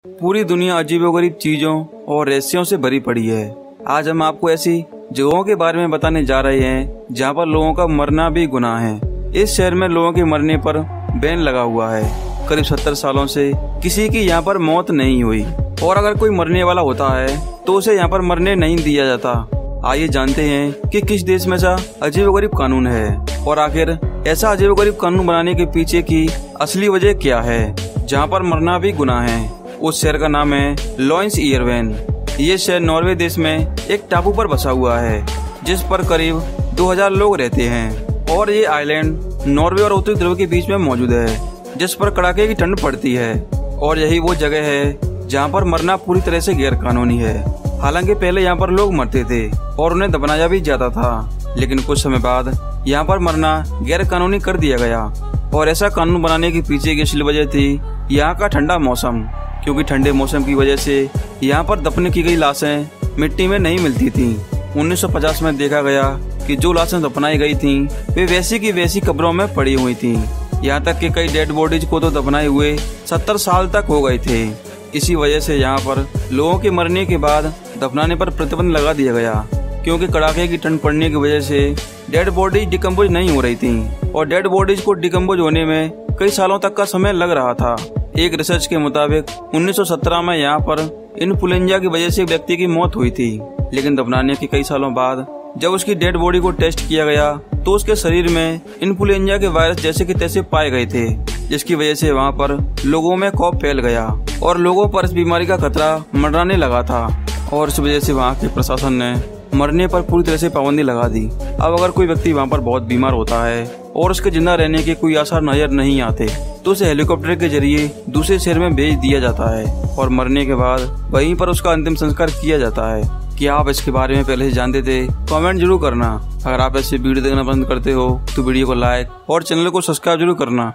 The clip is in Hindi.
पूरी दुनिया अजीबोगरीब चीजों और रहस्यों से भरी पड़ी है। आज हम आपको ऐसी जगहों के बारे में बताने जा रहे हैं जहां पर लोगों का मरना भी गुनाह है। इस शहर में लोगों के मरने पर बैन लगा हुआ है। करीब 70 सालों से किसी की यहां पर मौत नहीं हुई और अगर कोई मरने वाला होता है तो उसे यहां पर मरने नहीं दिया जाता। आइए जानते हैं कि किस देश में ऐसा अजीबोगरीब कानून है और आखिर ऐसा अजीबोगरीब कानून बनाने के पीछे की असली वजह क्या है जहाँ पर मरना भी गुनाह है। उस शहर का नाम है लॉयंसइयरवेन। ये शहर नॉर्वे देश में एक टापू पर बसा हुआ है जिस पर करीब 2000 लोग रहते हैं और ये आइलैंड नॉर्वे और उत्तरी ध्रुव के बीच में मौजूद है जिस पर कड़ाके की ठंड पड़ती है और यही वो जगह है जहाँ पर मरना पूरी तरह से गैर कानूनी है। हालांकि पहले यहाँ पर लोग मरते थे और उन्हें दफनाया भी जाता था, लेकिन कुछ समय बाद यहाँ पर मरना गैर कानूनी कर दिया गया और ऐसा कानून बनाने के पीछे की असली वजह थी यहाँ का ठंडा मौसम, क्योंकि ठंडे मौसम की वजह से यहाँ पर दफन की गई लाशें मिट्टी में नहीं मिलती थीं। 1950 में देखा गया कि जो लाशें दफनाई गई थीं वे वैसी की वैसी कब्रों में पड़ी हुई थीं। यहाँ तक कि कई डेड बॉडीज को तो दफनाए हुए 70 साल तक हो गए थे। इसी वजह से यहाँ पर लोगों के मरने के बाद दफनाने पर प्रतिबंध लगा दिया गया, क्योंकि कड़ाके की ठंड पड़ने की वजह से डेड बॉडीज डिकम्पोज नहीं हो रही थी और डेड बॉडीज को डिकम्पोज होने में कई सालों तक का समय लग रहा था। एक रिसर्च के मुताबिक 1917 में यहाँ पर इन्फ्लुएंजा की वजह से एक व्यक्ति की मौत हुई थी, लेकिन दफनाने के कई सालों बाद जब उसकी डेड बॉडी को टेस्ट किया गया तो उसके शरीर में इन्फ्लुएंजा के वायरस जैसे के तैसे पाए गए थे, जिसकी वजह से वहाँ पर लोगों में खौफ फैल गया और लोगों पर इस बीमारी का खतरा मंडराने लगा था और इस वजह से वहाँ के प्रशासन ने मरने पर पूरी तरह से पाबंदी लगा दी। अब अगर कोई व्यक्ति वहाँ पर बहुत बीमार होता है और उसके जिंदा रहने के कोई आसार नजर नहीं आते तो उसे हेलीकॉप्टर के जरिए दूसरे शहर में भेज दिया जाता है और मरने के बाद वहीं पर उसका अंतिम संस्कार किया जाता है। क्या आप इसके बारे में पहले से जानते थे? कमेंट जरूर करना। अगर आप ऐसे वीडियो देखना पसंद करते हो तो वीडियो को लाइक और चैनल को सब्सक्राइब जरूर करना।